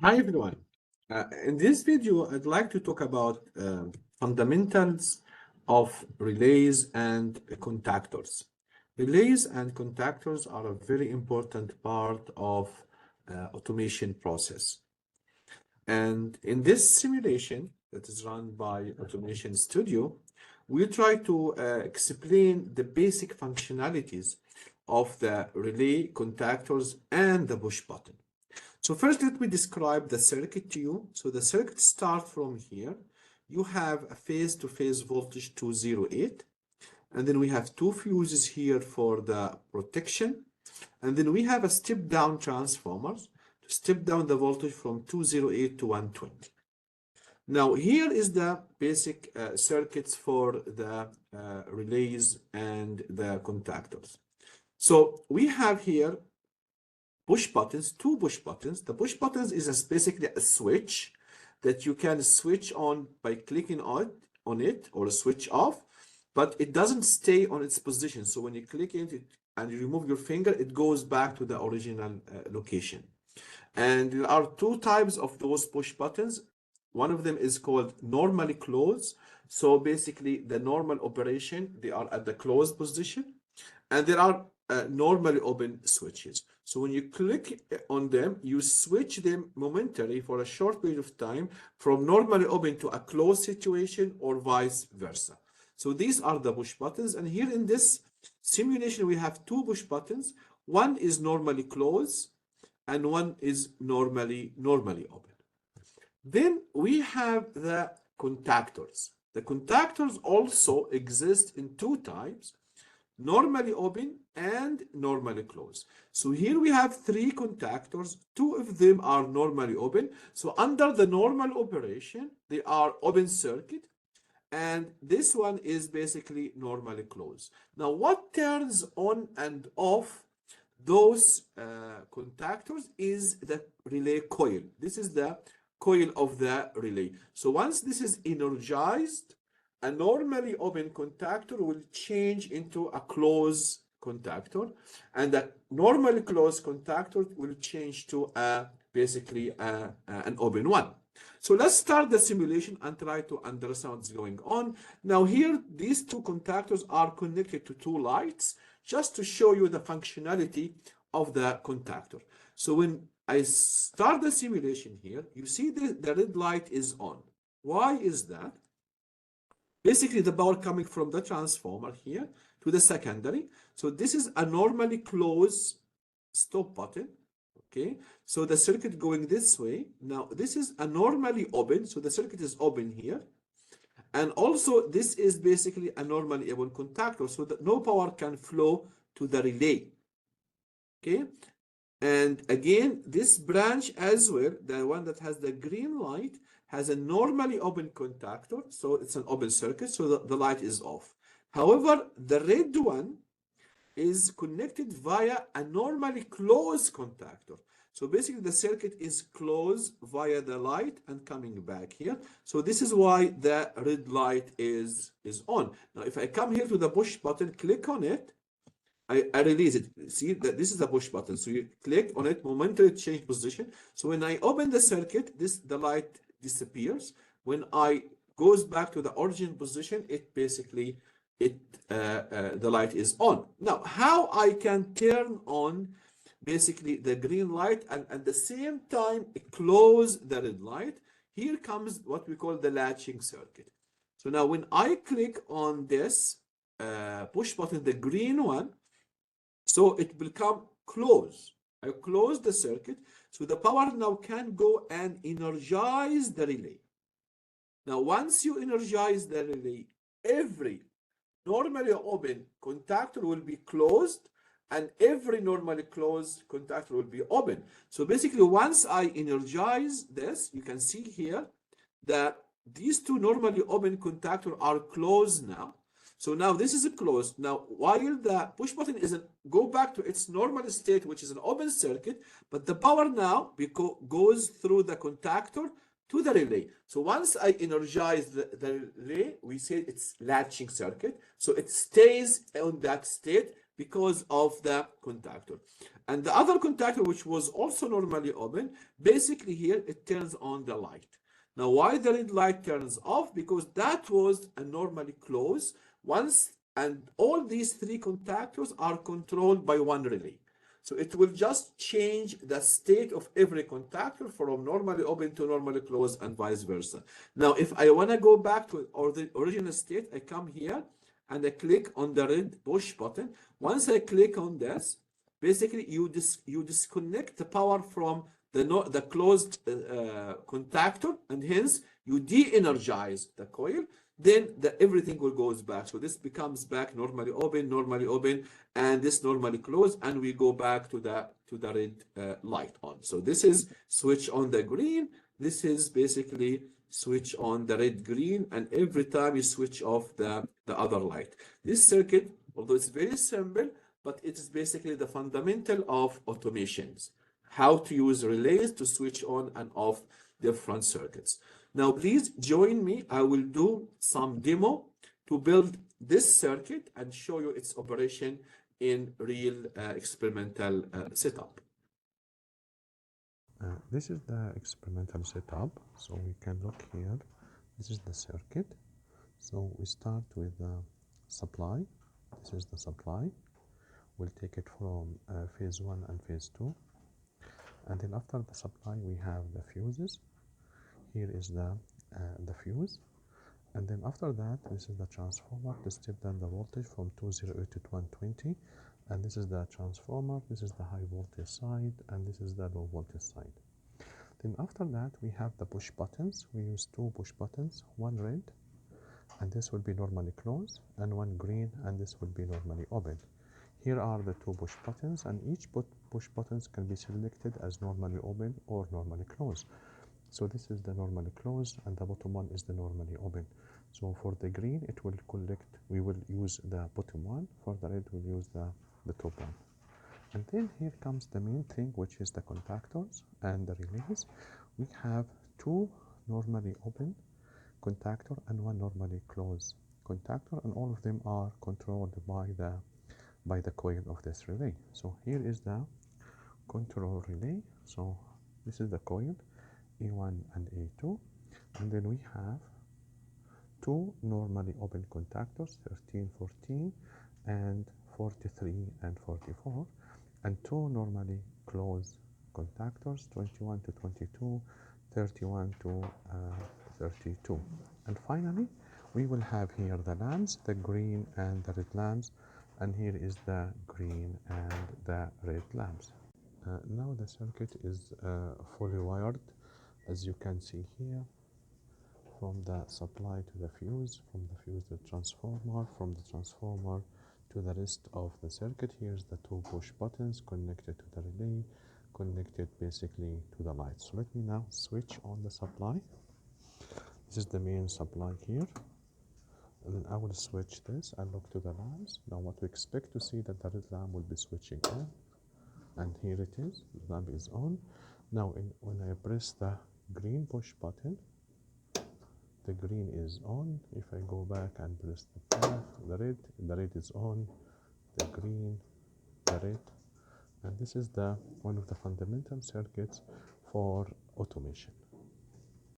Hi everyone. In this video, I'd like to talk about fundamentals of relays and contactors. Relays and contactors are a very important part of automation process. And in this simulation that is run by Automation Studio, we try to explain the basic functionalities of the relay, contactors, and the push button. So first, let me describe the circuit to you. So the circuit starts from here. You have a phase-to-phase voltage 208. And then we have two fuses here for the protection. And then we have a step-down transformers to step down the voltage from 208 to 120. Now, here is the basic circuits for the relays and the contactors. So we have here push buttons, two push buttons. The push buttons is basically a switch that you can switch on by clicking on it or switch off, but it doesn't stay on its position. So when you click it and you remove your finger, it goes back to the original location. And there are two types of those push buttons. One of them is called normally closed. So basically the normal operation, they are at the closed position. And there are normally open switches. So when you click on them, you switch them momentarily for a short period of time from normally open to a closed situation or vice versa. So these are the push buttons. And here in this simulation, we have two push buttons. One is normally closed and one is normally open. Then we have the contactors. The contactors also exist in two types: normally open and normally closed. So here we have three contactors. Two of them are normally open. So under the normal operation, they are open circuit. And this one is basically normally closed. Now, what turns on and off those contactors is the relay coil. This is the coil of the relay. So once this is energized, a normally open contactor will change into a closed contactor, and a normally closed contactor will change to basically an open one. So let's start the simulation and try to understand what's going on. Now here, these two contactors are connected to two lights, just to show you the functionality of the contactor. So when I start the simulation here, you see the red light is on. Why is that? Basically, the power coming from the transformer here to the secondary. So this is a normally closed stop button. Okay, so the circuit going this way. Now this is a normally open, so the circuit is open here. And also this is basically a normally open contactor, so that no power can flow to the relay. Okay, and again, this branch as well, the one that has the green light, has a normally open contactor, so it's an open circuit, so the light is off. However, the red one is connected via a normally closed contactor. So basically the circuit is closed via the light and coming back here. So this is why the red light is on. Now, if I come here to the push button, click on it, I release it. See that this is the push button. So you click on it, momentarily change position. So when I open the circuit, the light disappears. When I goes back to the origin position, it basically the light is on. Now, how I can turn on basically the green light and at the same time close the red light? Here comes what we call the latching circuit. So now when I click on this push button, the green one, so it will come close. I close the circuit, so the power now can go and energize the relay. Now, once you energize the relay, every normally open contactor will be closed and every normally closed contactor will be open. So basically, once I energize this, you can see here that these two normally open contactors are closed now. So now this is closed. Now, while the push button isn't go back to its normal state, which is an open circuit, but the power now goes through the contactor to the relay. So once I energize the relay, we say it's latching circuit. So it stays on that state because of the contactor. And the other contactor, which was also normally open, basically here it turns on the light. Now, why the red light turns off? Because that was a normally closed once, and all these three contactors are controlled by one relay. So it will just change the state of every contactor from normally open to normally closed and vice versa. Now, if I want to go back to the original state, I come here and I click on the red push button. Once I click on this, basically you disconnect the power from the closed contactor, and hence you de-energize the coil. Then everything will goes back. So this becomes back normally open, and this normally closed, and we go back to the red light on. So this is switch on the green. This is basically switch on the red green, and every time you switch off the other light. This circuit, although it's very simple, but it is basically the fundamental of automations, how to use relays to switch on and off different circuits. Now, please join me. I will do some demo to build this circuit and show you its operation in real experimental setup. This is the experimental setup. So we can look here. This is the circuit. So we start with the supply. This is the supply. We'll take it from phase 1 and phase 2. And then after the supply, we have the fuses. Here is the fuse. And then after that, this is the transformer to step down the voltage from 208 to 120. And this is the transformer. This is the high voltage side, and this is the low voltage side. Then after that, we have the push buttons. We use two push buttons, one red, and this will be normally closed, and one green, and this will be normally open. Here are the two push buttons, and each push buttons can be selected as normally open or normally closed. So this is the normally closed, and the bottom one is the normally open. So for the green, it will collect, we will use the bottom one. For the red, we'll use the top one. And then here comes the main thing, which is the contactors and the relays. We have two normally open contactor and one normally closed contactor, and all of them are controlled by the coil of this relay. So here is the control relay. So this is the coil A1 and A2, and then we have two normally open contactors, 13, 14, and 43 and 44, and two normally closed contactors, 21 to 22, 31 to 32. And finally, we will have here the lamps, the green and the red lamps, and here is the green and the red lamps. Now the circuit is fully wired, as you can see here, from the supply to the fuse, from the fuse to the transformer, from the transformer to the rest of the circuit. Here's the two push buttons connected to the relay, connected basically to the lights. So let me now switch on the supply. This is the main supply here. And then I will switch this and look to the lamps. Now what we expect to see that the red lamp will be switching on. And here it is, the lamp is on. Now when I press the green push button, the green is on. If I go back and press the red is on, the green, the red. And this is one of the fundamental circuits for automation.